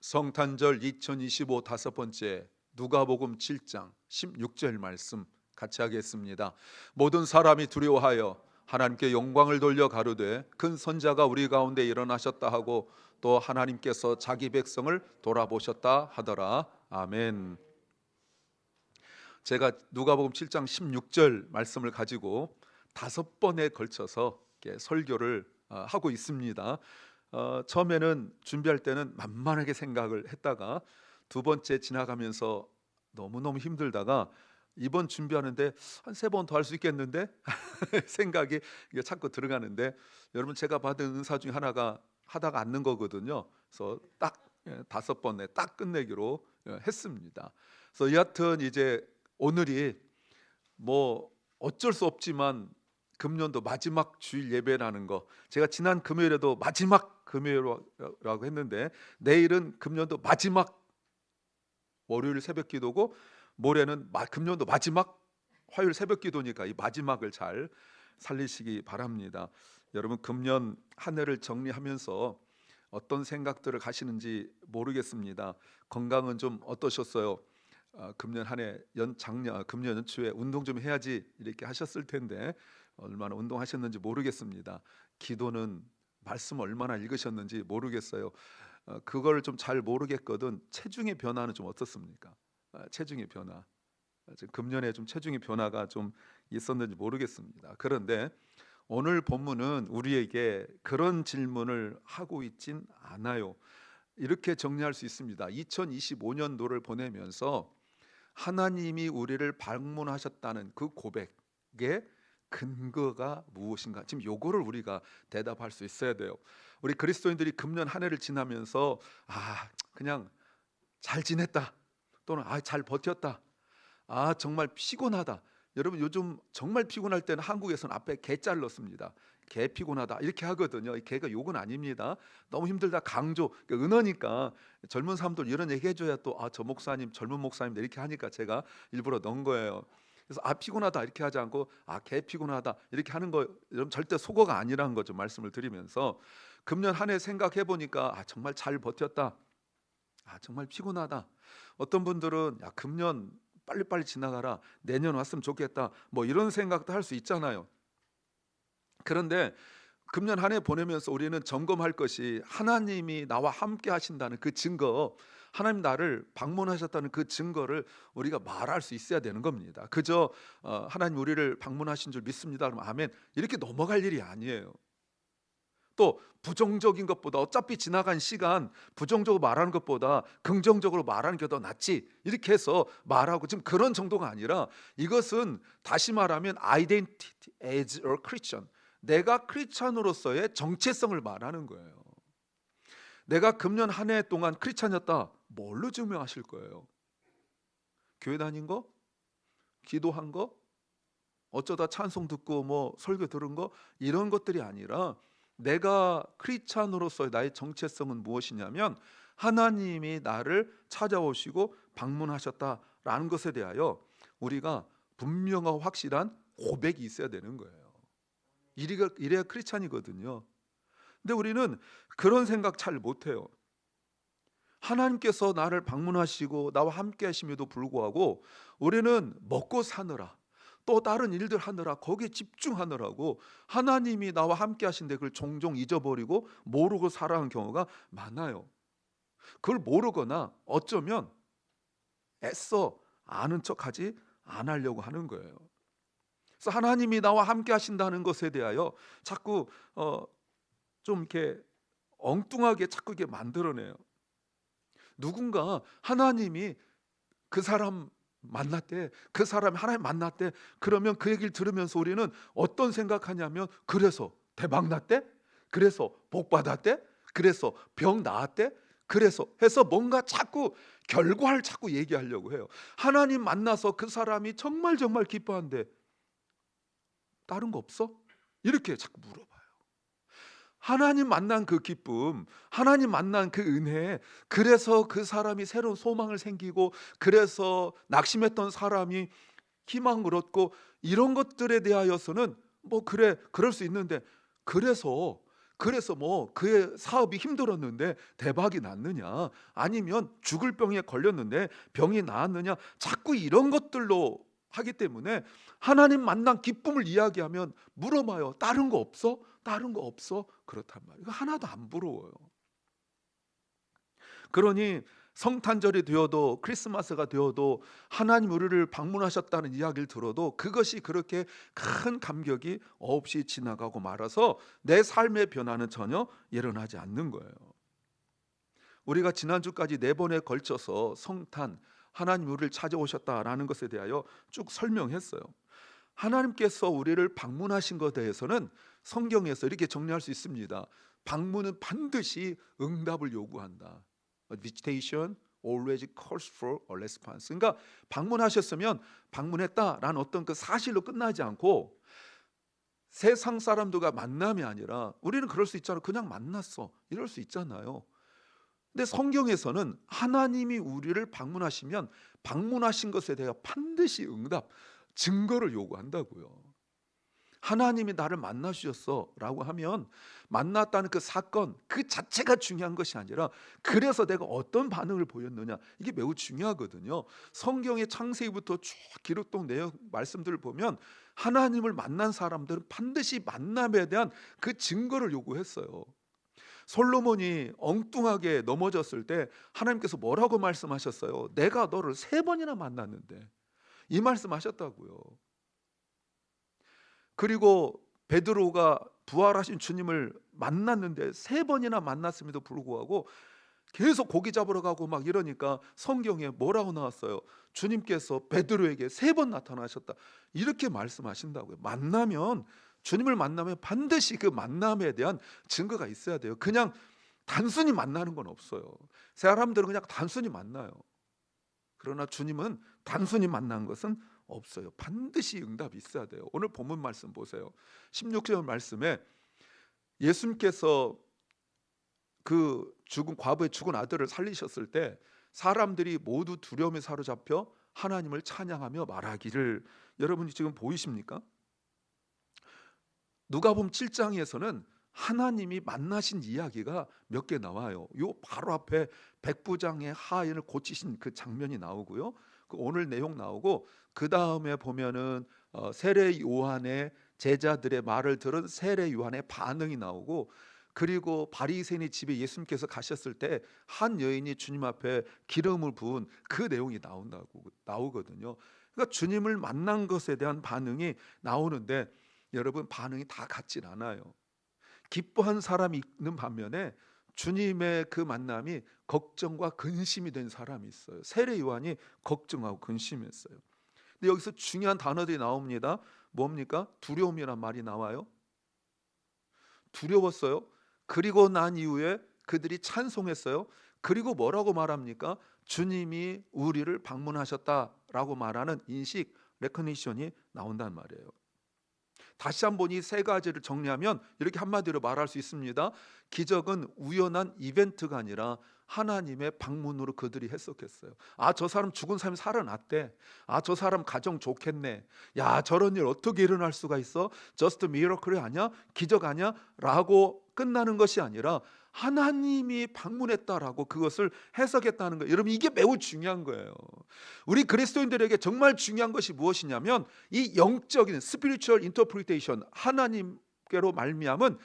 성탄절 2025 다섯 번째 누가복음 7장 16절 말씀 같이 하겠습니다. 모든 사람이 두려워하여 하나님께 영광을 돌려 가로되 큰 선자가 우리 가운데 일어나셨다 하고 또 하나님께서 자기 백성을 돌아보셨다 하더라. 아멘. 제가 누가복음 7장 16절 말씀을 가지고 다섯 번에 걸쳐서 설교를 하고 있습니다. 처음에는 준비할 때는 만만하게 생각을 했다가 두 번째 지나가면서 너무너무 힘들다가 이번 준비하는데 한 세 번 더 할 수 있겠는데 생각이 이게 자꾸 들어가는데, 여러분 제가 받은 은사 중에 하나가 하다가 앉는 거거든요. 그래서 딱 다섯 번에 딱 끝내기로 했습니다. 그래서 여하튼 이제 오늘이 뭐 어쩔 수 없지만 금년도 마지막 주일 예배라는 거, 제가 지난 금요일에도 마지막 금요일이라고 했는데 내일은 금년도 마지막 월요일 새벽 기도고 모레는 금년도 마지막 화요일 새벽 기도니까 이 마지막을 잘 살리시기 바랍니다. 여러분 금년 한 해를 정리하면서 어떤 생각들을 가시는지 모르겠습니다. 건강은 좀 어떠셨어요? 금년 한 해 금년 연초에 운동 좀 해야지 이렇게 하셨을 텐데 얼마나 운동하셨는지 모르겠습니다. 기도는 말씀 얼마나 읽으셨는지 모르겠어요. 그걸 좀 잘 모르겠거든. 체중의 변화는 좀 어떻습니까? 체중의 변화. 금년에 좀 체중의 변화가 좀 있었는지 모르겠습니다. 그런데 오늘 본문은 우리에게 그런 질문을 하고 있진 않아요. 이렇게 정리할 수 있습니다. 2025년도를 보내면서 하나님이 우리를 방문하셨다는 그 고백의 근거가 무엇인가? 지금 요거를 우리가 대답할 수 있어야 돼요. 우리 그리스도인들이 금년 한 해를 지나면서 그냥 잘 지냈다, 또는 잘 버텼다, 정말 피곤하다. 여러분 요즘 정말 피곤할 때는 한국에서는 앞에 개짤 넣습니다. 개 피곤하다 이렇게 하거든요. 이 개가 욕은 아닙니다. 너무 힘들다 강조, 은어니까 젊은 사람들 이런 얘기 해줘야 또 저 목사님 젊은 목사님 이렇게 하니까 제가 일부러 넣은 거예요. 그래서 피곤하다 이렇게 하지 않고 개 피곤하다 이렇게 하는 거, 여러분 절대 속어가 아니라는 거 좀 말씀을 드리면서, 금년 한 해 생각해 보니까 정말 잘 버텼다, 정말 피곤하다. 어떤 분들은 금년 빨리빨리 지나가라, 내년 왔으면 좋겠다, 뭐 이런 생각도 할 수 있잖아요. 그런데 금년 한 해 보내면서 우리는 점검할 것이 하나님이 나와 함께 하신다는 그 증거, 하나님 나를 방문하셨다는 그 증거를 우리가 말할 수 있어야 되는 겁니다. 그저 하나님 우리를 방문하신 줄 믿습니다 그러면 아멘 이렇게 넘어갈 일이 아니에요. 또 부정적인 것보다, 어차피 지나간 시간 부정적으로 말하는 것보다 긍정적으로 말하는 게 더 낫지 이렇게 해서 말하고, 지금 그런 정도가 아니라 이것은 다시 말하면 identity as a Christian, 내가 크리스찬으로서의 정체성을 말하는 거예요. 내가 금년 한 해 동안 크리스찬이었다, 뭘로 증명하실 거예요? 교회 다닌 거? 기도한 거? 어쩌다 찬송 듣고 뭐 설교 들은 거? 이런 것들이 아니라 내가 크리스찬으로서의 나의 정체성은 무엇이냐면 하나님이 나를 찾아오시고 방문하셨다라는 것에 대하여 우리가 분명하고 확실한 고백이 있어야 되는 거예요. 이래야 크리스찬이거든요. 근데 우리는 그런 생각 잘 못해요. 하나님께서 나를 방문하시고 나와 함께 하심에도 불구하고 우리는 먹고 사느라 또 다른 일들 하느라 거기에 집중하느라고 하나님이 나와 함께 하신데 그걸 종종 잊어버리고 모르고 살아가는 경우가 많아요. 그걸 모르거나 어쩌면 애써 아는 척하지 안 하려고 하는 거예요. 그래서 하나님이 나와 함께 하신다는 것에 대하여 자꾸 좀 이렇게 엉뚱하게 자꾸 이게 만들어내요. 누군가 하나님이 그 사람 만났대, 그 사람이 하나님 만났대, 그러면 그 얘기를 들으면서 우리는 어떤 생각하냐면, 그래서 대박 났대, 그래서 복 받았대, 그래서 병 나았대, 그래서 해서 뭔가 자꾸 결과를 자꾸 얘기하려고 해요. 하나님 만나서 그 사람이 정말 정말 기뻐한데 다른 거 없어? 이렇게 자꾸 물어봐요. 하나님 만난 그 기쁨, 하나님 만난 그 은혜, 그래서 그 사람이 새로운 소망을 생기고, 그래서 낙심했던 사람이 희망을 얻고, 이런 것들에 대하여서는 뭐 그래 그럴 수 있는데, 그래서 그래서 뭐 그의 사업이 힘들었는데 대박이 났느냐, 아니면 죽을 병에 걸렸는데 병이 나았느냐, 자꾸 이런 것들로 하기 때문에 하나님 만난 기쁨을 이야기하면 물어봐요. 다른 거 없어? 다른 거 없어? 그렇단 말이에요. 이거 하나도 안 부러워요. 그러니 성탄절이 되어도 크리스마스가 되어도 하나님 우리를 방문하셨다는 이야기를 들어도 그것이 그렇게 큰 감격이 없이 지나가고 말아서 내 삶의 변화는 전혀 일어나지 않는 거예요. 우리가 지난주까지 4번에 걸쳐서 성탄, 하나님 우리를 찾아오셨다라는 것에 대하여 쭉 설명했어요. 하나님께서 우리를 방문하신 것에 대해서는 성경에서 이렇게 정리할 수 있습니다. 방문은 반드시 응답을 요구한다. A visitation always calls for a response. 그러니까 방문하셨으면 방문했다라는 어떤 그 사실로 끝나지 않고 세상 사람들과 만남이 아니라, 우리는 그럴 수 있잖아요. 그냥 만났어, 이럴 수 있잖아요. 근데 성경에서는 하나님이 우리를 방문하시면 방문하신 것에 대해 반드시 응답, 증거를 요구한다고요. 하나님이 나를 만나주셨어 라고 하면 만났다는 그 사건 그 자체가 중요한 것이 아니라 그래서 내가 어떤 반응을 보였느냐, 이게 매우 중요하거든요. 성경의 창세기부터 쭉 기록된 내용 말씀들을 보면 하나님을 만난 사람들은 반드시 만남에 대한 그 증거를 요구했어요. 솔로몬이 엉뚱하게 넘어졌을 때 하나님께서 뭐라고 말씀하셨어요? 내가 너를 3번이나 만났는데, 이 말씀하셨다고요. 그리고 베드로가 부활하신 주님을 만났는데 3번이나 만났음에도 불구하고 계속 고기 잡으러 가고 막 이러니까 성경에 뭐라고 나왔어요? 주님께서 베드로에게 3번 나타나셨다, 이렇게 말씀하신다고요. 만나면, 주님을 만나면 반드시 그 만남에 대한 증거가 있어야 돼요. 그냥 단순히 만나는 건 없어요. 사람들은 그냥 단순히 만나요. 그러나 주님은 단순히 만난 것은 없어요. 반드시 응답이 있어야 돼요. 오늘 본문 말씀 보세요. 16절 말씀에 예수님께서 그 죽은 과부의 죽은 아들을 살리셨을 때 사람들이 모두 두려움에 사로잡혀 하나님을 찬양하며 말하기를, 여러분이 지금 보이십니까? 누가복음 7장에서는 하나님이 만나신 이야기가 몇 개 나와요. 요 바로 앞에 백부장의 하인을 고치신 그 장면이 나오고요. 그 오늘 내용 나오고, 그 다음에 보면은 세례 요한의 제자들의 말을 들은 세례 요한의 반응이 나오고, 그리고 바리새인의 집에 예수님께서 가셨을 때 한 여인이 주님 앞에 기름을 부은 그 내용이 나오거든요. 그러니까 주님을 만난 것에 대한 반응이 나오는데, 여러분 반응이 다 같진 않아요. 기뻐한 사람이 있는 반면에 주님의 그 만남이 걱정과 근심이 된 사람이 있어요. 세례 요한이 걱정하고 근심했어요. 근데 여기서 중요한 단어들이 나옵니다. 뭡니까? 두려움이란 말이 나와요. 두려웠어요. 그리고 난 이후에 그들이 찬송했어요. 그리고 뭐라고 말합니까? 주님이 우리를 방문하셨다라고 말하는 인식, 레코니션이 나온단 말이에요. 다시 한번 이 3가지를 정리하면 이렇게 한마디로 말할 수 있습니다. 기적은 우연한 이벤트가 아니라 하나님의 방문으로 그들이 해석했어요. 아, 저 사람 죽은 사람이 살아났대. 아, 저 사람 가정 좋겠네. 야, 저런 일 어떻게 일어날 수가 있어? Just a miracle 아니야? 기적 아니야? 라고 끝나는 것이 아니라 하나님이 방문했다라고 그것을 해석했다는 거예요. 여러분, 이게 매우 중요한 거예요. 우리 그리스도인들에게 정말 중요한 것이 무엇이냐면 이 영적인 spiritual interpretation, 하나님께로 말미암은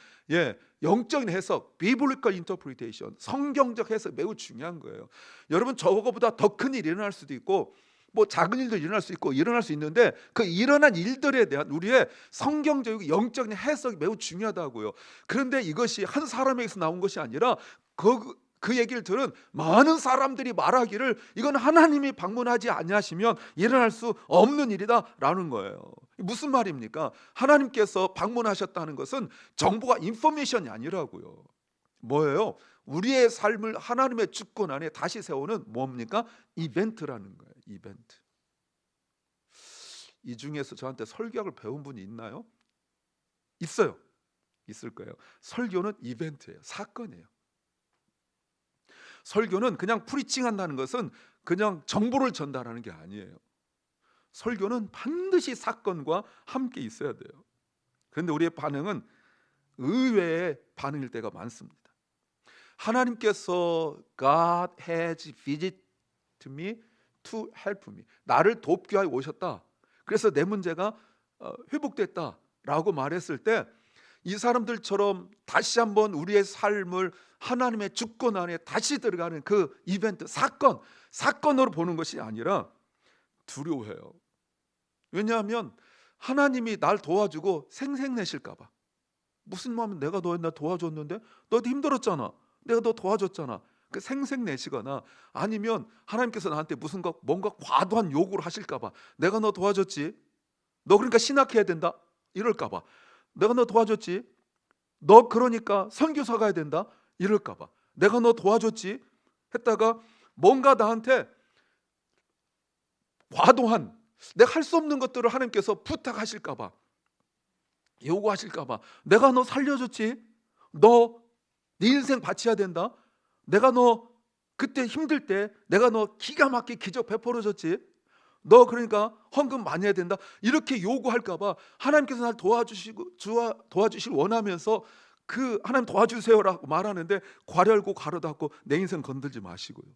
영적인 해석, biblical interpretation, 성경적 해석 매우 중요한 거예요. 여러분, 저거보다 더 큰 일이 일어날 수도 있고 뭐 작은 일도 일어날 수 있고 일어날 수 있는데 그 일어난 일들에 대한 우리의 성경적이고 영적인 해석이 매우 중요하다고요. 그런데 이것이 한 사람에게서 나온 것이 아니라 그 얘기를 들은 많은 사람들이 말하기를 이건 하나님이 방문하지 아니하시면 일어날 수 없는 일이다라는 거예요. 무슨 말입니까? 하나님께서 방문하셨다는 것은 정보가 인포메이션이 아니라고요. 뭐예요? 우리의 삶을 하나님의 주권 안에 다시 세우는 뭡니까? 이벤트라는 거예요. 이벤트. 이 중에서 저한테 설교학을 배운 분이 있나요? 있어요. 있을 거예요. 설교는 이벤트예요. 사건이에요. 설교는 그냥 프리칭한다는 것은 그냥 정보를 전달하는 게 아니에요. 설교는 반드시 사건과 함께 있어야 돼요. 그런데 우리의 반응은 의외의 반응일 때가 많습니다. 하나님께서 God has visited me to help me, 나를 돕기 위하여 오셨다, 그래서 내 문제가 회복됐다라고 말했을 때 이 사람들처럼 다시 한번 우리의 삶을 하나님의 주권 안에 다시 들어가는 그 이벤트, 사건으로 보는 것이 아니라 두려워해요. 왜냐하면 하나님이 날 도와주고 생색내실까 봐. 무슨 마음은 내가 너 도와줬는데 너도 힘들었잖아, 내가 너 도와줬잖아, 그 생색내시거나 아니면 하나님께서 나한테 뭔가 과도한 요구를 하실까 봐. 내가 너 도와줬지, 너 그러니까 신학해야 된다 이럴까 봐. 내가 너 도와줬지, 너 그러니까 선교사 가야 된다 이럴까 봐. 내가 너 도와줬지 했다가 뭔가 나한테 과도한, 내가 할 수 없는 것들을 하나님께서 부탁하실까 봐, 요구하실까 봐. 내가 너 살려줬지, 너 네 인생 바쳐야 된다, 내가 너 그때 힘들 때 내가 너 기가 막히게 기적 베풀어줬지, 너 그러니까 헌금 많이 해야 된다, 이렇게 요구할까 봐 하나님께서 날 도와주실 원하면서 그 하나님 도와주세요라고 말하는데 괄 열고 괄호 닫고 내 인생 건들지 마시고요,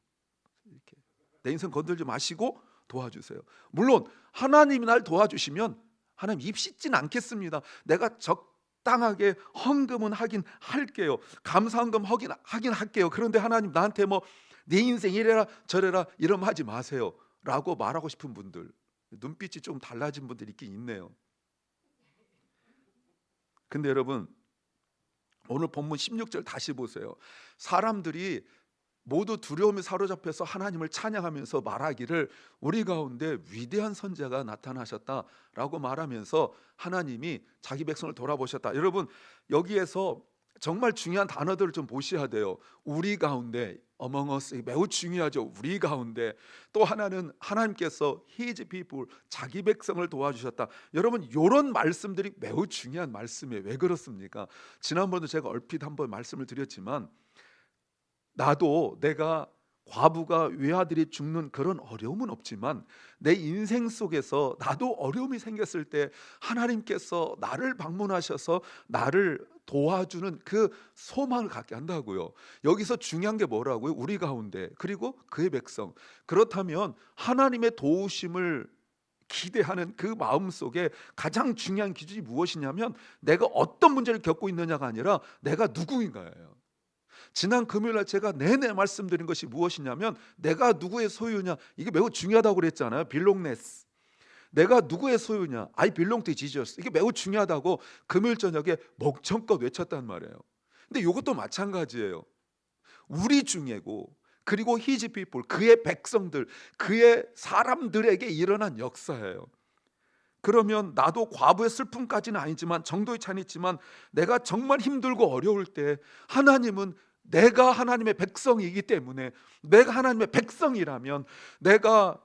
이렇게 내 인생 건들지 마시고 도와주세요. 물론 하나님이 날 도와주시면 하나님 입 씻진 않겠습니다. 내가 적당하게 헌금은 하긴 할게요, 감사헌금 하긴 할게요. 그런데 하나님 나한테 뭐 내 인생 이래라 저래라 이러면 하지 마세요 라고 말하고 싶은 분들, 눈빛이 좀 달라진 분들이 있긴 있네요. 근데 여러분, 오늘 본문 16절 다시 보세요. 사람들이 모두 두려움에 사로잡혀서 하나님을 찬양하면서 말하기를 우리 가운데 위대한 선지자가 나타나셨다라고 말하면서 하나님이 자기 백성을 돌아보셨다. 여러분, 여기에서 정말 중요한 단어들을 좀 보셔야 돼요. 우리 가운데, among us, 매우 중요하죠. 우리 가운데. 또 하나는 하나님께서 His people, 자기 백성을 도와주셨다. 여러분, 이런 말씀들이 매우 중요한 말씀이에요. 왜 그렇습니까? 지난번에도 제가 얼핏 한번 말씀을 드렸지만, 나도 내가 과부가 외아들이 죽는 그런 어려움은 없지만 내 인생 속에서 나도 어려움이 생겼을 때 하나님께서 나를 방문하셔서 나를 도와주는 그 소망을 갖게 한다고요. 여기서 중요한 게 뭐라고요? 우리 가운데, 그리고 그의 백성. 그렇다면 하나님의 도우심을 기대하는 그 마음 속에 가장 중요한 기준이 무엇이냐면 내가 어떤 문제를 겪고 있느냐가 아니라 내가 누구인가예요. 지난 금요일날 제가 내내 말씀드린 것이 무엇이냐면 내가 누구의 소유냐, 이게 매우 중요하다고 그랬잖아요. belongness, 내가 누구의 소유냐, I belong to Jesus, 이게 매우 중요하다고 금요일 저녁에 목청껏 외쳤단 말이에요. 근데 이것도 마찬가지예요. 우리 중에고 그리고 His people, 그의 백성들, 그의 사람들에게 일어난 역사예요. 그러면 나도 과부의 슬픔까지는 아니지만 정도의 차이는 있지만 내가 정말 힘들고 어려울 때 하나님은, 내가 하나님의 백성이기 때문에, 내가 하나님의 백성이라면, 내가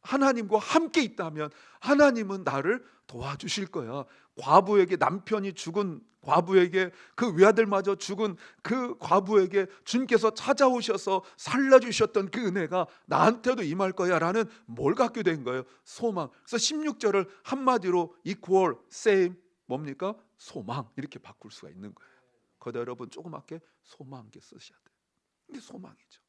하나님과 함께 있다면 하나님은 나를 도와주실 거야. 과부에게, 남편이 죽은 과부에게, 그 외아들마저 죽은 그 과부에게 주님께서 찾아오셔서 살려주셨던 그 은혜가 나한테도 임할 거야 라는 뭘 갖게 된 거예요? 소망. 그래서 16절을 한마디로 equal, same, 뭡니까? 소망, 이렇게 바꿀 수가 있는 거예요. 거기다 여러분 조그맣게 소망 쓰셔야 돼요. 이게 소망이죠.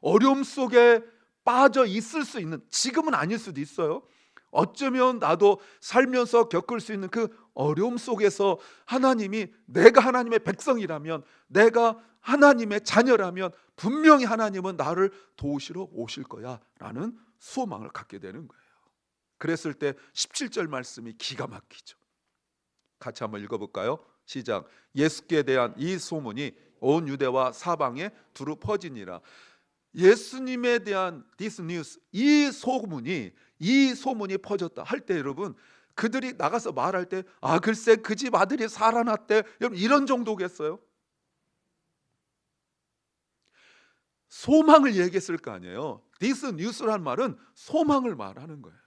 어려움 속에 빠져 있을 수 있는, 지금은 아닐 수도 있어요. 어쩌면 나도 살면서 겪을 수 있는 그 어려움 속에서 하나님이, 내가 하나님의 백성이라면, 내가 하나님의 자녀라면 분명히 하나님은 나를 도우시러 오실 거야 라는 소망을 갖게 되는 거예요. 그랬을 때 17절 말씀이 기가 막히죠. 같이 한번 읽어볼까요? 시작. 예수께 대한 이 소문이 온 유대와 사방에 두루 퍼지니라. 예수님에 대한 this news, 이 소문이 퍼졌다 할 때 여러분, 그들이 나가서 말할 때 글쎄 그 집 아들이 살아났대, 여러분 이런 정도겠어요? 소망을 얘기했을 거 아니에요. this news란 말은 소망을 말하는 거예요.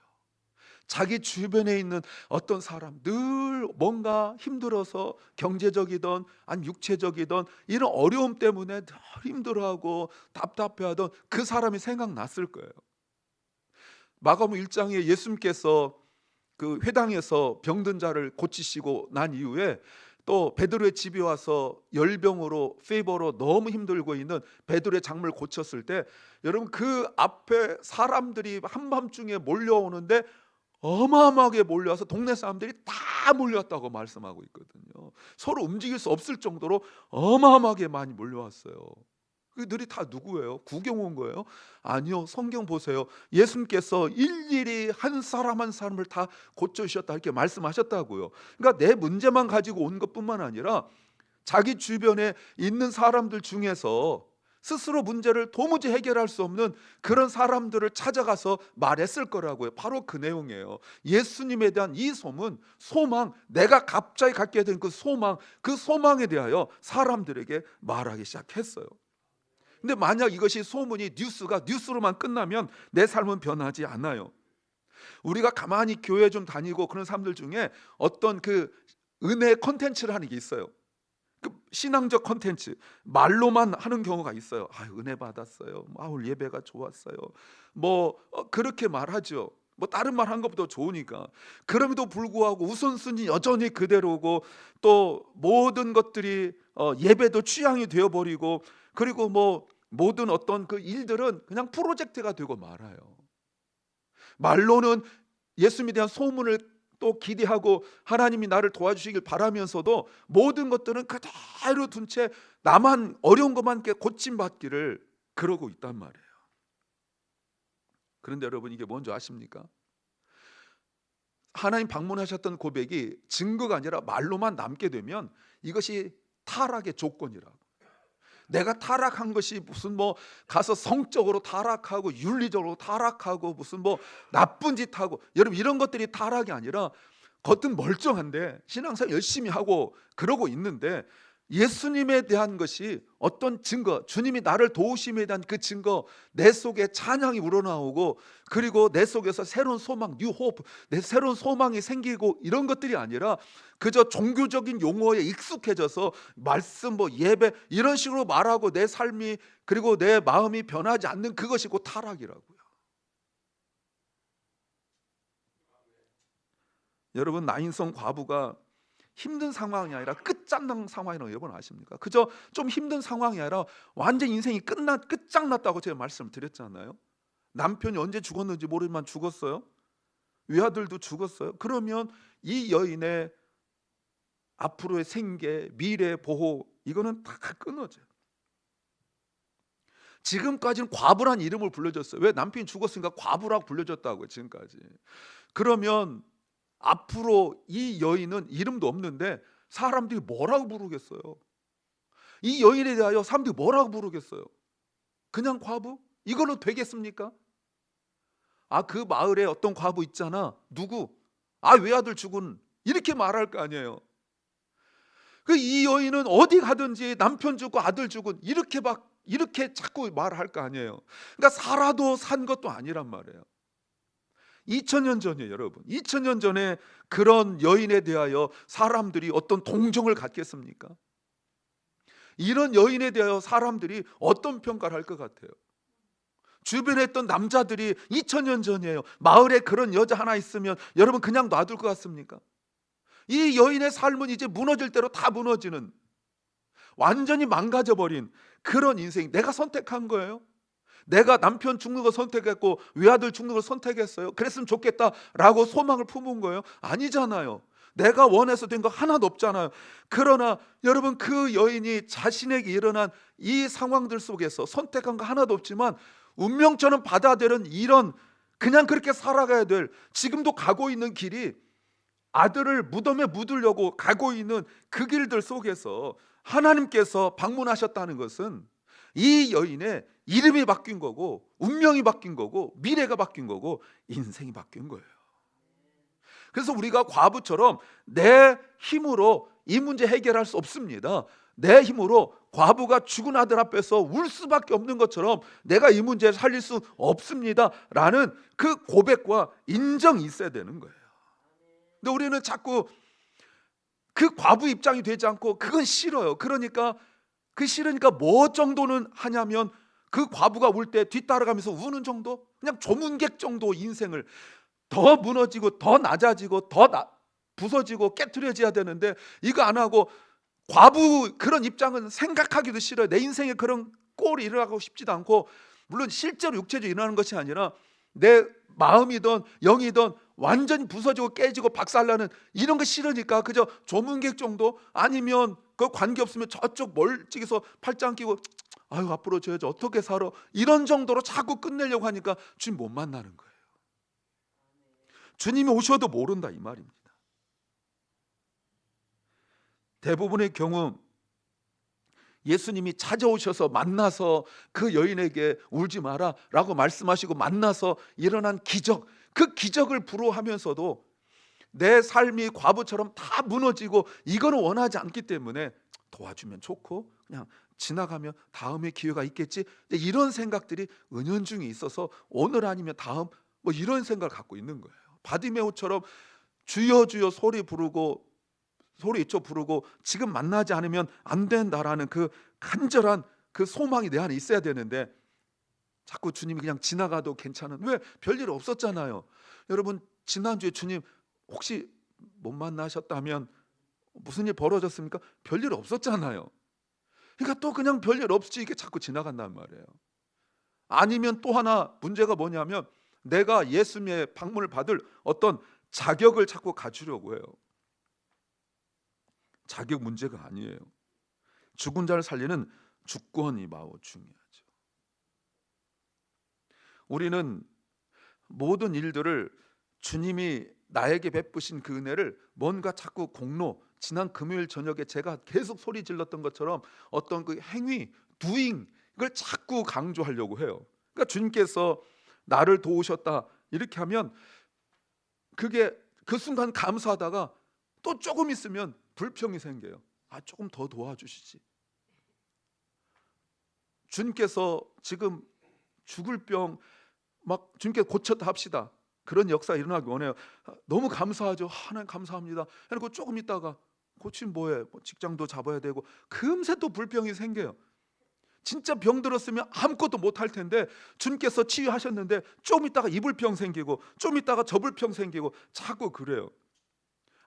자기 주변에 있는 어떤 사람, 늘 뭔가 힘들어서 경제적이든 아니면 육체적이든 이런 어려움 때문에 늘 힘들어하고 답답해하던 그 사람이 생각났을 거예요. 마가복음 1장에 예수님께서 그 회당에서 병든 자를 고치시고 난 이후에 또 베드로의 집에 와서 열병으로 fever로 너무 힘들고 있는 베드로의 장모를 고쳤을 때 여러분 그 앞에 사람들이 한밤중에 몰려오는데 어마어마하게 몰려와서 동네 사람들이 다 몰려왔다고 말씀하고 있거든요. 서로 움직일 수 없을 정도로 어마어마하게 많이 몰려왔어요. 그들이 다 누구예요? 구경 온 거예요? 아니요. 성경 보세요. 예수님께서 일일이 한 사람 한 사람을 다 고쳐주셨다 이렇게 말씀하셨다고요. 그러니까 내 문제만 가지고 온 것뿐만 아니라 자기 주변에 있는 사람들 중에서 스스로 문제를 도무지 해결할 수 없는 그런 사람들을 찾아가서 말했을 거라고요. 바로 그 내용이에요. 예수님에 대한 이 소문, 소망, 내가 갑자기 갖게 된 그 소망에 대하여 사람들에게 말하기 시작했어요. 근데 만약 이것이 소문이 뉴스가 뉴스로만 끝나면 내 삶은 변하지 않아요. 우리가 가만히 교회 좀 다니고 그런 사람들 중에 어떤 그 은혜 컨텐츠를 하는 게 있어요. 그 신앙적 컨텐츠 말로만 하는 경우가 있어요. 은혜 받았어요. 오늘 예배가 좋았어요. 그렇게 말하죠. 다른 말 한 것보다 좋으니까. 그럼에도 불구하고 우선순위 여전히 그대로고 또 모든 것들이 예배도 취향이 되어버리고 그리고 모든 어떤 그 일들은 그냥 프로젝트가 되고 말아요. 말로는 예수님에 대한 소문을 또 기대하고 하나님이 나를 도와주시길 바라면서도 모든 것들은 그대로 둔 채 나만 어려운 것만 고침받기를 그러고 있단 말이에요. 그런데 여러분 이게 뭔지 아십니까? 하나님 방문하셨던 고백이 증거가 아니라 말로만 남게 되면 이것이 타락의 조건이라고. 내가 타락한 것이 무슨 가서 성적으로 타락하고 윤리적으로 타락하고 무슨 나쁜 짓 하고 여러분 이런 것들이 타락이 아니라 겉은 멀쩡한데 신앙생활 열심히 하고 그러고 있는데 예수님에 대한 것이 어떤 증거, 주님이 나를 도우심에 대한 그 증거, 내 속에 찬양이 우러나오고 그리고 내 속에서 새로운 소망, 뉴 호프, 내 새로운 소망이 생기고 이런 것들이 아니라 그저 종교적인 용어에 익숙해져서 말씀, 예배 이런 식으로 말하고 내 삶이 그리고 내 마음이 변하지 않는 그것이 곧 타락이라고요. 여러분 나인성 과부가 힘든 상황이 아니라 끝장난 상황이라고 여러분 아십니까? 그저 좀 힘든 상황이 아니라 완전 인생이 끝장났다고 제가 말씀을 드렸잖아요. 남편이 언제 죽었는지 모르지만 죽었어요. 외아들도 죽었어요. 그러면 이 여인의 앞으로의 생계, 미래 보호 이거는 다 끊어져요. 지금까지는 과부란 이름을 불려줬어요. 왜? 남편이 죽었으니까 과부라고 불려줬다고요. 지금까지. 그러면 앞으로 이 여인은 이름도 없는데 사람들이 뭐라고 부르겠어요? 이 여인에 대하여 사람들이 뭐라고 부르겠어요? 그냥 과부? 이걸로 되겠습니까? 그 마을에 어떤 과부 있잖아. 누구? 외아들 죽은 이렇게 말할 거 아니에요. 이 여인은 어디 가든지 남편 죽고 아들 죽은 이렇게 자꾸 말할 거 아니에요. 그러니까 살아도 산 것도 아니란 말이에요. 2000년 전이에요, 여러분. 2000년 전에 그런 여인에 대하여 사람들이 어떤 동정을 갖겠습니까? 이런 여인에 대하여 사람들이 어떤 평가를 할 것 같아요? 주변에 있던 남자들이 2000년 전이에요. 마을에 그런 여자 하나 있으면 여러분 그냥 놔둘 것 같습니까? 이 여인의 삶은 이제 무너질 대로 다 무너지는 완전히 망가져버린 그런 인생. 내가 선택한 거예요. 내가 남편 죽는 거 선택했고 외아들 죽는 걸 선택했어요. 그랬으면 좋겠다라고 소망을 품은 거예요? 아니잖아요. 내가 원해서 된 거 하나도 없잖아요. 그러나 여러분 그 여인이 자신에게 일어난 이 상황들 속에서 선택한 거 하나도 없지만 운명처럼 받아들인 이런 그냥 그렇게 살아가야 될 지금도 가고 있는 길이 아들을 무덤에 묻으려고 가고 있는 그 길들 속에서 하나님께서 방문하셨다는 것은 이 여인의 이름이 바뀐 거고 운명이 바뀐 거고 미래가 바뀐 거고 인생이 바뀐 거예요. 그래서 우리가 과부처럼 내 힘으로 이 문제 해결할 수 없습니다. 내 힘으로 과부가 죽은 아들 앞에서 울 수밖에 없는 것처럼 내가 이 문제를 살릴 수 없습니다 라는 그 고백과 인정이 있어야 되는 거예요. 근데 우리는 자꾸 그 과부 입장이 되지 않고 그건 싫어요. 그러니까 싫으니까 뭐 정도는 하냐면 그 과부가 울 때 뒤따라가면서 우는 정도? 그냥 조문객 정도 인생을 더 무너지고 더 낮아지고 부서지고 깨트려져야 되는데 이거 안 하고 과부 그런 입장은 생각하기도 싫어요. 내 인생에 그런 꼴이 일어나고 싶지도 않고, 물론 실제로 육체적으로 일어나는 것이 아니라 내 마음이든 영이든 완전히 부서지고 깨지고 박살나는 이런 거 싫으니까 그저 조문객 정도, 아니면 그 관계 없으면 저쪽 멀찍이서 팔짱 끼고 아유 앞으로 저 여자 어떻게 살아, 이런 정도로 자꾸 끝내려고 하니까 주님 못 만나는 거예요. 주님이 오셔도 모른다 이 말입니다. 대부분의 경우 예수님이 찾아오셔서 만나서 그 여인에게 울지 마라 라고 말씀하시고 만나서 일어난 기적, 그 기적을 부러워하면서도 내 삶이 과부처럼 다 무너지고 이거는 원하지 않기 때문에 도와주면 좋고 그냥 지나가면 다음에 기회가 있겠지, 이런 생각들이 은연중에 있어서 오늘 아니면 다음 뭐 이런 생각을 갖고 있는 거예요. 바디메오처럼 주여 주여 소리 있죠 부르고 지금 만나지 않으면 안 된다라는 그 간절한 그 소망이 내 안에 있어야 되는데 자꾸 주님이 그냥 지나가도 괜찮은, 왜 별일 없었잖아요. 여러분 지난주에 주님 혹시 못 만나셨다면 무슨 일 벌어졌습니까? 별일 없었잖아요. 그러니까 또 그냥 별일 없이 이게 자꾸 지나간단 말이에요. 아니면 또 하나 문제가 뭐냐면 내가 예수님의 방문을 받을 어떤 자격을 자꾸 갖추려고 해요. 자격 문제가 아니에요. 죽은 자를 살리는 주권이 마오 중요하죠. 우리는 모든 일들을 주님이 나에게 베푸신 그 은혜를 뭔가 자꾸 공로, 지난 금요일 저녁에 제가 계속 소리 질렀던 것처럼 어떤 그 행위, doing, 이걸 자꾸 강조하려고 해요. 그러니까 주님께서 나를 도우셨다 이렇게 하면 그게 그 순간 감사하다가 또 조금 있으면 불평이 생겨요. 아 조금 더 도와주시지. 주님께서 지금 죽을 병 막 주님께서 고쳤다 합시다. 그런 역사가 일어나기 원해요. 너무 감사하죠. 하나님 감사합니다. 그리고 조금 있다가 고치면 뭐해? 직장도 잡아야 되고 금세 또 불병이 생겨요. 진짜 병 들었으면 아무것도 못할 텐데 주님께서 치유하셨는데 좀 있다가 이불병 생기고 좀 있다가 저불병 생기고 자꾸 그래요.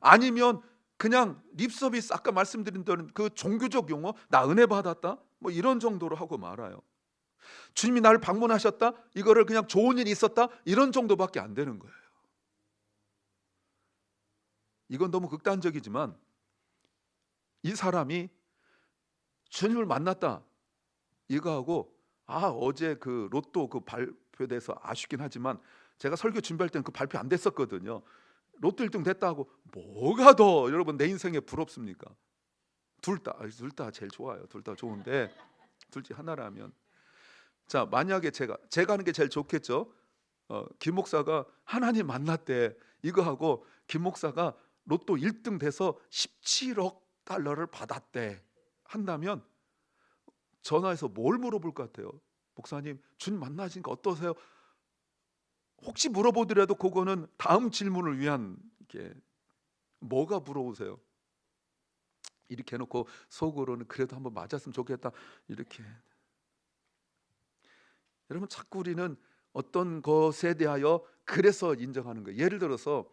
아니면 그냥 립서비스, 아까 말씀드린 그 종교적 용어, 나 은혜 받았다 뭐 이런 정도로 하고 말아요. 주님이 나를 방문하셨다, 이거를 그냥 좋은 일이 있었다 이런 정도밖에 안 되는 거예요. 이건 너무 극단적이지만 이 사람이 주님을 만났다 이거하고 어제 그 로또 그 발표돼서 아쉽긴 하지만 제가 설교 준비할 때는 그 발표 안 됐었거든요. 로또 1등 됐다고 뭐가 더 여러분 내 인생에 부럽습니까? 둘 다 제일 좋아요. 둘 다 좋은데 둘 중 하나라면, 자 만약에 제가 하는 게 제일 좋겠죠. 김 목사가 하나님 만났대 이거하고 김 목사가 로또 1등 돼서 17억 달러를 받았대 한다면 전화해서 뭘 물어볼 것 같아요? 목사님 주님 만나시니까 어떠세요? 혹시 물어보더라도 그거는 다음 질문을 위한 게, 뭐가 부러우세요? 이렇게 해놓고 속으로는 그래도 한번 맞았으면 좋겠다 이렇게. 여러분 자꾸 우리는 어떤 것에 대하여 그래서 인정하는 거예요. 예를 들어서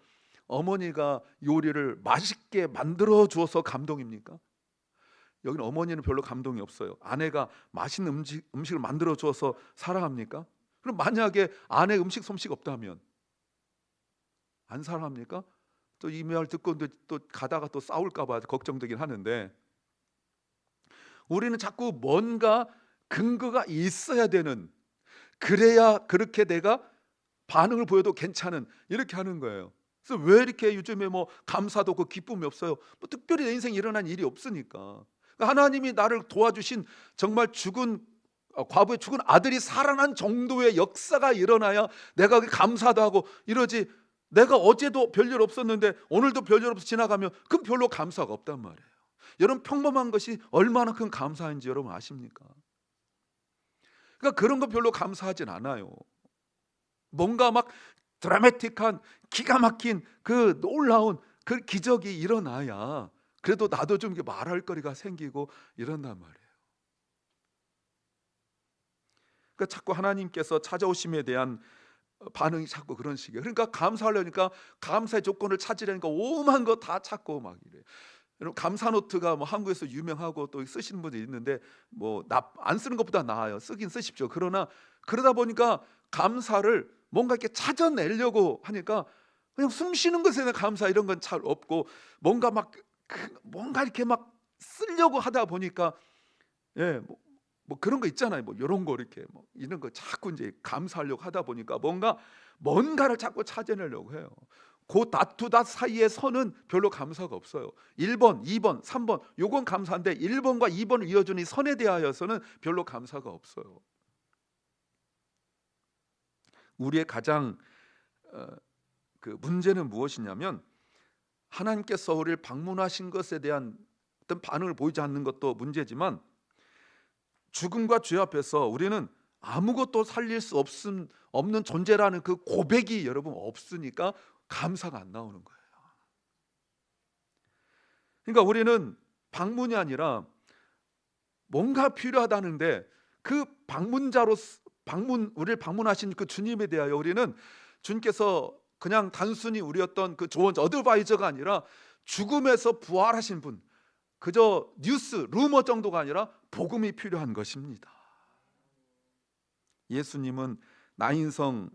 어머니가 요리를 맛있게 만들어 주어서 감동입니까? 여기는 어머니는 별로 감동이 없어요. 아내가 맛있는 음식을 만들어 주어서 사랑합니까? 그럼 만약에 아내 음식 솜씨가 없다면 안 사랑합니까? 또 이 말 듣고 또 가다가 또 싸울까 봐 걱정되긴 하는데, 우리는 자꾸 뭔가 근거가 있어야 되는, 그래야 그렇게 내가 반응을 보여도 괜찮은 이렇게 하는 거예요. 그래서 왜 이렇게 요즘에 뭐 감사도 없고 기쁨이 없어요? 뭐 특별히 내 인생에 일어난 일이 없으니까. 그러니까 하나님이 나를 도와주신 정말 과부의 죽은 아들이 살아난 정도의 역사가 일어나야 내가 감사도 하고 이러지, 내가 어제도 별일 없었는데 오늘도 별일 없어 지나가면 그건 별로 감사가 없단 말이에요. 여러분 평범한 것이 얼마나 큰 감사인지 여러분 아십니까? 그러니까 그런 거 별로 감사하진 않아요. 뭔가 막 드라마틱한 기가 막힌 그 놀라운 그 기적이 일어나야 그래도 나도 좀 말할 거리가 생기고 이런단 말이에요. 그러니까 자꾸 하나님께서 찾아오심에 대한 반응이 자꾸 그런 식이에요. 그러니까 감사하려니까 감사의 조건을 찾으려니까 오만 거 다 찾고 막 이래요. 여러분 감사 노트가 뭐 한국에서 유명하고 또 쓰시는 분들이 있는데 뭐 안 쓰는 것보다 나아요. 쓰긴 쓰십시오. 그러나 그러다 보니까 감사를 뭔가 이렇게 찾아내려고 하니까 그냥 숨 쉬는 것에 대한 감사 이런 건 잘 없고 뭔가 막 뭔가 이렇게 막 쓰려고 하다 보니까 예, 뭐 그런 거 있잖아요. 뭐 요런 거 이렇게 뭐 이런 거 자꾸 이제 감사하려고 하다 보니까 뭔가를 자꾸 찾아내려고 해요. 그 다투다 사이의 선은 별로 감사가 없어요. 1번, 2번, 3번 요건 감사한데 1번과 2번을 이어주는 이 선에 대하여서는 별로 감사가 없어요. 우리의 가장 그 문제는 무엇이냐면 하나님께서 우리를 방문하신 것에 대한 어떤 반응을 보이지 않는 것도 문제지만 죽음과 죄 앞에서 우리는 아무것도 살릴 수 없는 존재라는 그 고백이 여러분 없으니까 감사가 안 나오는 거예요. 그러니까 우리는 방문이 아니라 뭔가 필요하다는데 그 우리를 방문하신 그 주님에 대하여 우리는 주님께서 그냥 단순히 우리 어떤 그 조언자 어드바이저가 아니라 죽음에서 부활하신 분, 그저 뉴스 루머 정도가 아니라 복음이 필요한 것입니다. 예수님은 나인성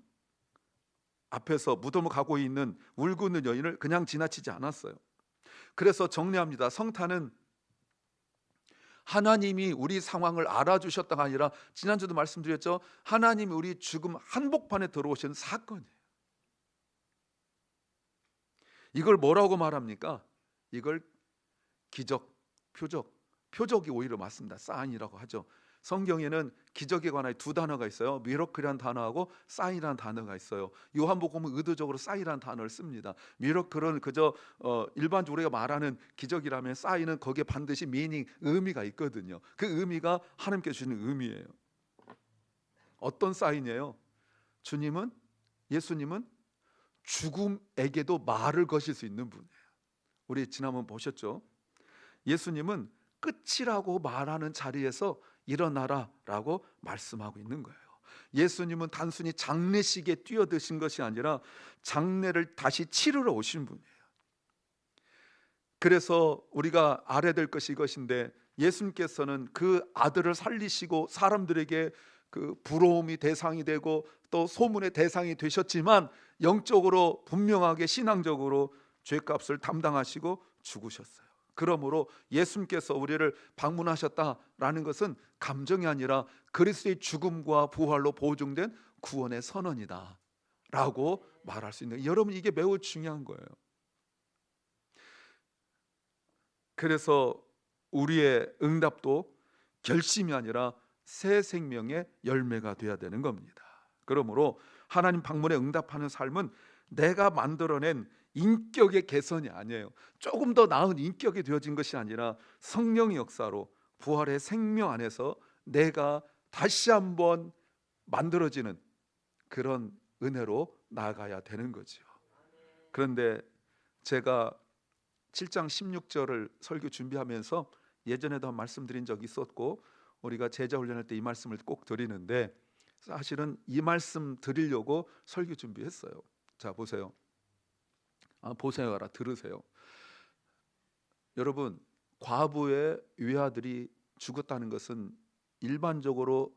앞에서 무덤을 가고 있는 울고 있는 여인을 그냥 지나치지 않았어요. 그래서 정리합니다. 성탄은 하나님이 우리 상황을 알아주셨다가 아니라 지난주도 말씀드렸죠. 하나님이 우리 죽음 한복판에 들어오신 사건이에요. 이걸 뭐라고 말합니까? 이걸 기적, 표적이 오히려 맞습니다. 사인이라고 하죠. 성경에는 기적에 관한 두 단어가 있어요. 미러클이라는 단어하고 사인이라는 단어가 있어요. 요한복음은 의도적으로 사인이라는 단어를 씁니다. 미러클은 그저 일반적으로 우리가 말하는 기적이라면 사인은 거기에 반드시 미닝, 의미가 있거든요. 그 의미가 하나님께 주시는 의미예요. 어떤 사인이에요? 예수님은 죽음에게도 말을 거실 수 있는 분이에요. 우리 지난번 보셨죠? 예수님은 끝이라고 말하는 자리에서 일어나라라고 말씀하고 있는 거예요. 예수님은 단순히 장례식에 뛰어드신 것이 아니라 장례를 다시 치르러 오신 분이에요. 그래서 우리가 알아야 될 것이 이것인데 예수님께서는 그 아들을 살리시고 사람들에게 그 부러움이 대상이 되고 또 소문의 대상이 되셨지만 영적으로 분명하게 신앙적으로 죄값을 담당하시고 죽으셨어요. 그러므로 예수님께서 우리를 방문하셨다라는 것은 감정이 아니라 그리스도의 죽음과 부활로 보증된 구원의 선언이다 라고 말할 수 있는 거예요. 여러분 이게 매우 중요한 거예요. 그래서 우리의 응답도 결심이 아니라 새 생명의 열매가 되어야 되는 겁니다. 그러므로 하나님 방문에 응답하는 삶은 내가 만들어낸 인격의 개선이 아니에요. 조금 더 나은 인격이 되어진 것이 아니라 성령의 역사로 부활의 생명 안에서 내가 다시 한번 만들어지는 그런 은혜로 나아가야 되는 거죠. 그런데 제가 7장 16절을 설교 준비하면서 예전에도 말씀드린 적이 있었고 우리가 제자 훈련할 때 이 말씀을 꼭 드리는데 사실은 이 말씀 드리려고 설교 준비했어요. 자 보세요. 보세요라 들으세요. 여러분 과부의 외아들이 죽었다는 것은 일반적으로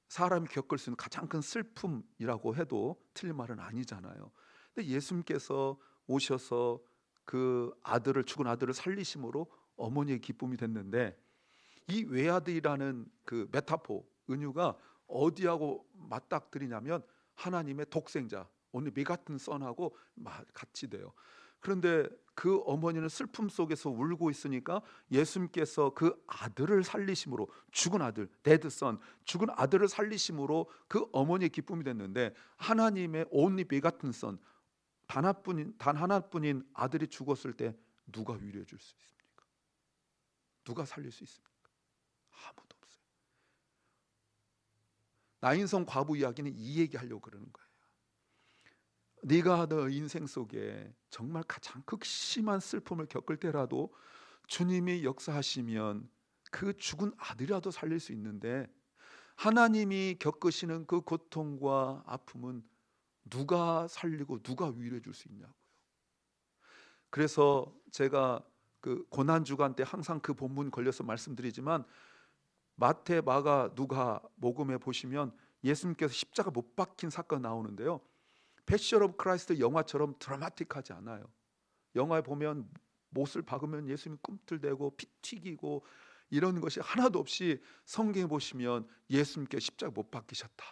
사람이 겪을 수 있는 가장 큰 슬픔이라고 해도 틀린 말은 아니잖아요. 근데 예수님께서 오셔서 그 죽은 아들을 살리심으로 어머니의 기쁨이 됐는데 이 외아들이라는 그 메타포 은유가 어디하고 맞닥뜨리냐면 하나님의 독생자 only begotten son하고 같이 돼요. 그런데 그 어머니는 슬픔 속에서 울고 있으니까 예수님께서 그 아들을 살리심으로 죽은 아들 dead son 죽은 아들을 살리심으로 그 어머니의 기쁨이 됐는데 하나님의 only begotten son 단 하나뿐인 아들이 죽었을 때 누가 위로해 줄 수 있습니까? 누가 살릴 수 있습니까? 아무도 없어요. 나인성 과부 이야기는 이 얘기하려고 그러는 거예요. 네가 너 인생 속에 정말 가장 극심한 슬픔을 겪을 때라도 주님이 역사하시면 그 죽은 아들이라도 살릴 수 있는데 하나님이 겪으시는 그 고통과 아픔은 누가 살리고 누가 위로해 줄 수 있냐고요. 그래서 제가 그 고난 주간 때 항상 그 본문 걸려서 말씀드리지만 마태, 마가, 누가, 복음에 보시면 예수님께서 십자가 못 박힌 사건 나오는데요. 패션 오브 크라이스트 영화처럼 드라마틱하지 않아요. 영화에 보면 못을 박으면 예수님 꿈틀대고 피 튀기고 이런 것이 하나도 없이 성경에 보시면 예수님께 십자가 못 박히셨다.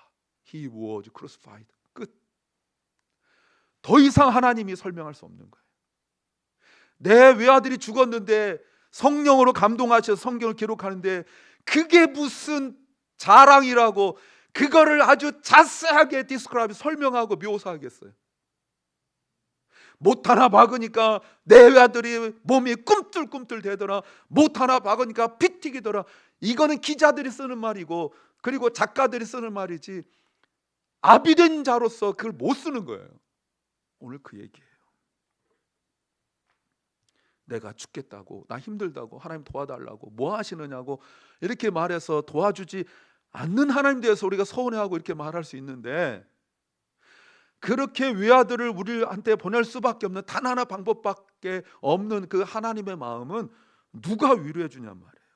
He was crucified. 끝. 더 이상 하나님이 설명할 수 없는 거예요. 내 외아들이 죽었는데 성령으로 감동하셔서 성경을 기록하는데 그게 무슨 자랑이라고 그거를 아주 자세하게 디스크라이브 설명하고 묘사하겠어요. 못 하나 박으니까 내 외아들이 몸이 꿈틀꿈틀 대더라. 못 하나 박으니까 피 튀기더라. 이거는 기자들이 쓰는 말이고 그리고 작가들이 쓰는 말이지 아비된 자로서 그걸 못 쓰는 거예요. 오늘 그 얘기예요. 내가 죽겠다고, 나 힘들다고, 하나님 도와달라고, 뭐 하시느냐고 이렇게 말해서 도와주지 않는 하나님 대해서 우리가 서운해하고 이렇게 말할 수 있는데, 그렇게 외아들을 우리한테 보낼 수밖에 없는 단 하나 방법밖에 없는 그 하나님의 마음은 누가 위로해 주냔 말이에요.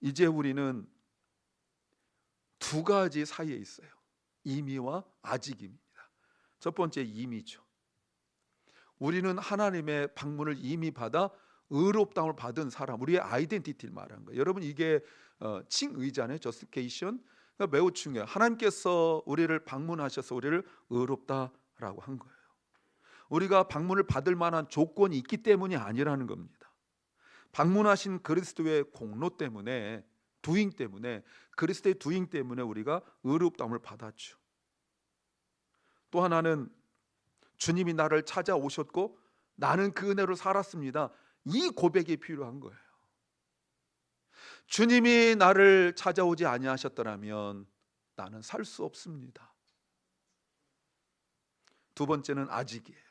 이제 우리는 두 가지 사이에 있어요. 임의와 아직입니다. 첫 번째 임의죠. 우리는 하나님의 방문을 이미 받아 의롭다움을 받은 사람, 우리의 아이덴티티를 말하는 거예요. 여러분 이게 칭의잖아요. justification. 그러니까 매우 중요해요. 하나님께서 우리를 방문하셔서 우리를 의롭다라고 한 거예요. 우리가 방문을 받을 만한 조건이 있기 때문이 아니라는 겁니다. 방문하신 그리스도의 공로 때문에, doing 때문에, 그리스도의 doing 때문에 우리가 의롭다움을 받았죠. 또 하나는 주님이 나를 찾아오셨고 나는 그 은혜로 살았습니다. 이 고백이 필요한 거예요. 주님이 나를 찾아오지 아니하셨더라면 나는 살 수 없습니다. 두 번째는 아직이에요.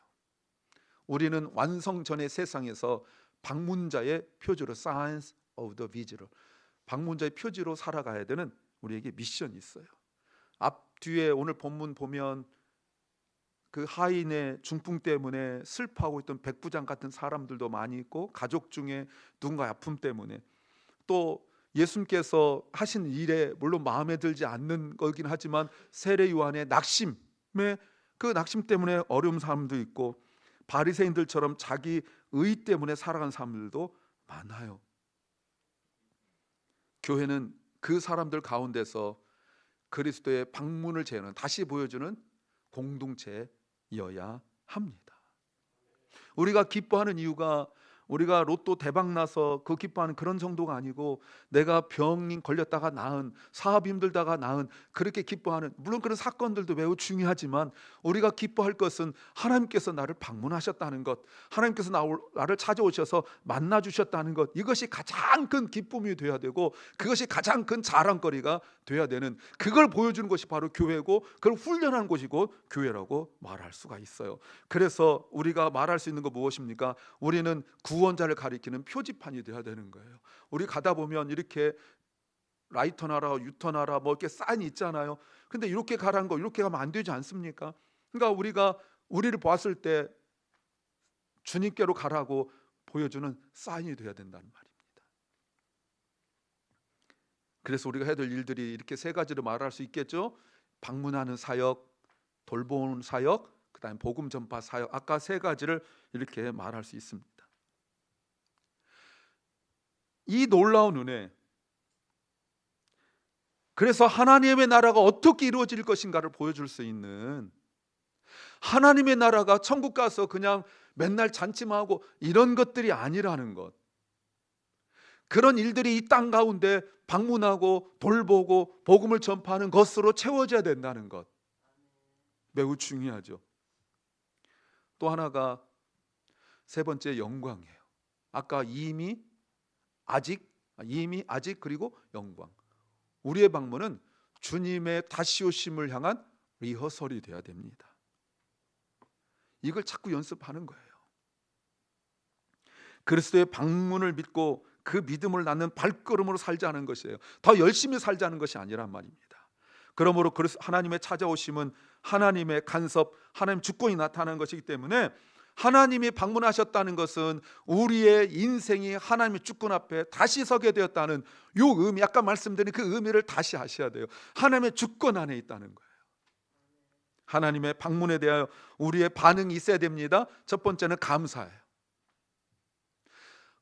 우리는 완성 전의 세상에서 방문자의 표지로, signs of the visitor, 방문자의 표지로 살아가야 되는 우리에게 미션이 있어요. 앞뒤에 오늘 본문 보면 그 하인의 중풍 때문에 슬퍼하고 있던 백부장 같은 사람들도 많이 있고, 가족 중에 누군가의 아픔 때문에, 또 예수님께서 하신 일에 물론 마음에 들지 않는 거긴 하지만 세례 요한의 낙심에, 그 낙심 때문에 어려운 사람도 있고, 바리새인들처럼 자기 의 때문에 살아가는 사람들도 많아요. 교회는 그 사람들 가운데서 그리스도의 방문을 재는, 다시 보여주는 공동체여야 합니다. 우리가 기뻐하는 이유가 우리가 로또 대박 나서 그 기뻐하는 그런 정도가 아니고, 내가 병 걸렸다가 나은, 사업 힘들다가 나은, 그렇게 기뻐하는, 물론 그런 사건들도 매우 중요하지만 우리가 기뻐할 것은 하나님께서 나를 방문하셨다는 것, 하나님께서 나를 찾아오셔서 만나주셨다는 것, 이것이 가장 큰 기쁨이 되어야 되고 그것이 가장 큰 자랑거리가 되어야 되는, 그걸 보여주는 것이 바로 교회고 그걸 훈련하는 곳이고 교회라고 말할 수가 있어요. 그래서 우리가 말할 수 있는 거 무엇입니까? 우리는 구원자를 가리키는 표지판이 되어야 되는 거예요. 우리 가다 보면 이렇게 라이턴하라, 유턴하라, 뭐 이렇게 사인이 있잖아요. 근데 이렇게 가라는 거, 이렇게 가면 안 되지 않습니까? 그러니까 우리가 우리를 봤을 때 주님께로 가라고 보여주는 사인이 되어야 된다는 말입니다. 그래서 우리가 해야 될 일들이 이렇게 세 가지로 말할 수 있겠죠. 방문하는 사역, 돌보는 사역, 그다음에 복음 전파 사역, 아까 세 가지를 이렇게 말할 수 있습니다. 이 놀라운 은혜, 그래서 하나님의 나라가 어떻게 이루어질 것인가를 보여줄 수 있는, 하나님의 나라가 천국 가서 그냥 맨날 잔치만 하고 이런 것들이 아니라는 것, 그런 일들이 이 땅 가운데 방문하고 돌보고 복음을 전파하는 것으로 채워져야 된다는 것, 매우 중요하죠. 또 하나가 세 번째 영광이에요. 아까 이미, 아직, 그리고 영광. 우리의 방문은 주님의 다시 오심을 향한 리허설이 되어야 됩니다. 이걸 자꾸 연습하는 거예요. 그리스도의 방문을 믿고 그 믿음을 낳는 발걸음으로 살자는 것이에요. 더 열심히 살자는 것이 아니란 말입니다. 그러므로 하나님의 찾아오심은 하나님의 간섭, 하나님 주권이 나타나는 것이기 때문에 하나님이 방문하셨다는 것은 우리의 인생이 하나님의 주권 앞에 다시 서게 되었다는 이 의미, 아까 말씀드린 그 의미를 다시 하셔야 돼요. 하나님의 주권 안에 있다는 거예요. 하나님의 방문에 대하여 우리의 반응이 있어야 됩니다. 첫 번째는 감사예요.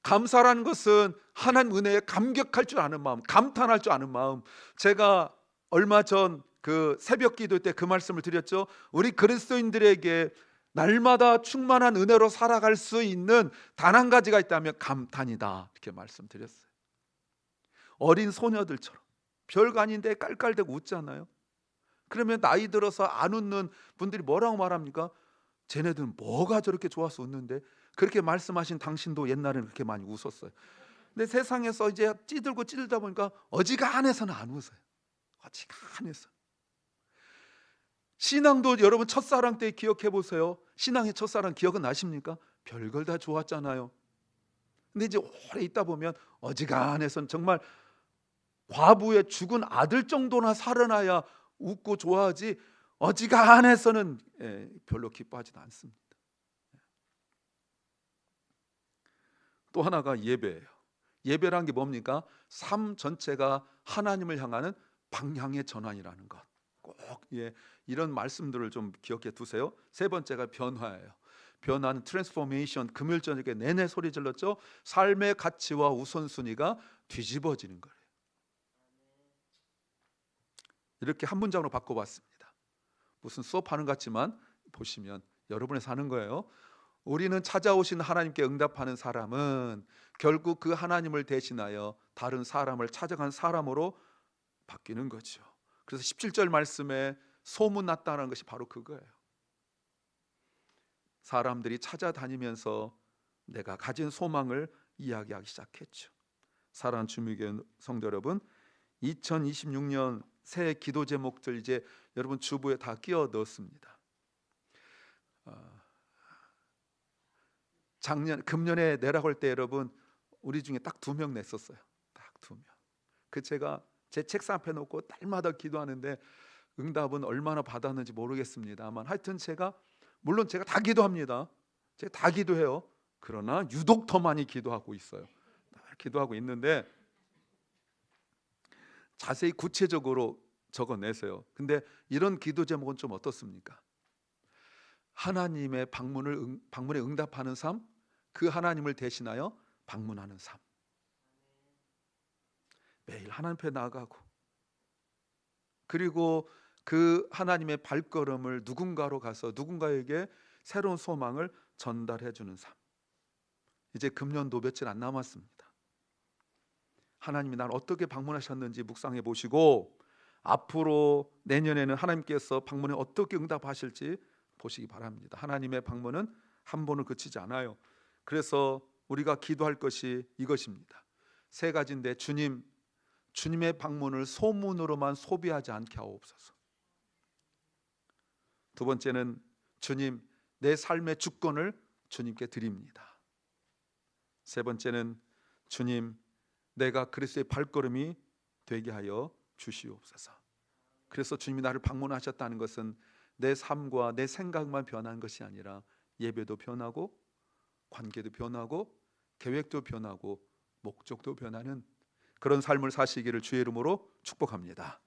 감사라는 것은 하나님 은혜에 감격할 줄 아는 마음, 감탄할 줄 아는 마음. 제가 얼마 전 그 새벽 기도 때 그 말씀을 드렸죠. 우리 그리스도인들에게 날마다 충만한 은혜로 살아갈 수 있는 단 한 가지가 있다면 감탄이다, 이렇게 말씀드렸어요. 어린 소녀들처럼 별거 아닌데 깔깔대고 웃잖아요. 그러면 나이 들어서 안 웃는 분들이 뭐라고 말합니까? 쟤네들은 뭐가 저렇게 좋아서 웃는데? 그렇게 말씀하신 당신도 옛날에는 그렇게 많이 웃었어요. 근데 세상에서 이제 찌들다 보니까 어지간해서는 안 웃어요. 어지간해서. 신앙도 여러분 첫사랑 때 기억해 보세요. 신앙의 첫사랑 기억은 나십니까? 별걸 다 좋았잖아요. 근데 이제 오래 있다 보면 어지간해서는 정말 과부의 죽은 아들 정도나 살아나야 웃고 좋아하지, 어지간해서는 별로 기뻐하지도 않습니다. 또 하나가 예배예요. 예배란 게 뭡니까? 삶 전체가 하나님을 향하는 방향의 전환이라는 것. 꼭 이런 말씀들을 좀 기억해 두세요. 세 번째가 변화예요. 변화는 트랜스포메이션. 금요일 저녁에 내내 소리 질렀죠. 삶의 가치와 우선순위가 뒤집어지는 거예요. 이렇게 한 문장으로 바꿔봤습니다. 무슨 수업하는 것 같지만 보시면 여러분이 사는 거예요. 우리는 찾아오신 하나님께 응답하는 사람은 결국 그 하나님을 대신하여 다른 사람을 찾아간 사람으로 바뀌는 거죠. 그래서 17절 말씀에 소문났다는 것이 바로 그거예요. 사람들이 찾아다니면서 내가 가진 소망을 이야기하기 시작했죠. 사랑하는 주미교회 성도 여러분, 2026년 새해 기도 제목들 이제 여러분 주부에 다 끼워 넣었습니다. 금년에 내라고 할 때 여러분 우리 중에 딱 2명 냈었어요. 딱 2명. 그 제가 제 책상 앞에 놓고 날마다 기도하는데 응답은 얼마나 받았는지 모르겠습니다만 하여튼 물론 제가 다 기도합니다. 제가 다 기도해요. 그러나 유독 더 많이 기도하고 있어요. 기도하고 있는데 자세히 구체적으로 적어내세요. 근데 이런 기도 제목은 좀 어떻습니까? 하나님의 방문에 응답하는 삶, 그 하나님을 대신하여 방문하는 삶. 매일 하나님 앞에 나아가고, 그리고 그 하나님의 발걸음을 누군가로 가서 누군가에게 새로운 소망을 전달해 주는 삶. 이제 금년도 며칠 안 남았습니다. 하나님이 나를 어떻게 방문하셨는지 묵상해 보시고 앞으로 내년에는 하나님께서 방문에 어떻게 응답하실지 보시기 바랍니다. 하나님의 방문은 한 번은 그치지 않아요. 그래서 우리가 기도할 것이 이것입니다. 3가지인데 주님의 방문을 소문으로만 소비하지 않게 하옵소서. 2번째는 주님, 내 삶의 주권을 주님께 드립니다. 3번째는 주님, 내가 그리스도의 발걸음이 되게 하여 주시옵소서. 그래서 주님이 나를 방문하셨다는 것은 내 삶과 내 생각만 변한 것이 아니라 예배도 변하고 관계도 변하고 계획도 변하고 목적도 변하는 그런 삶을 사시기를 주의 이름으로 축복합니다.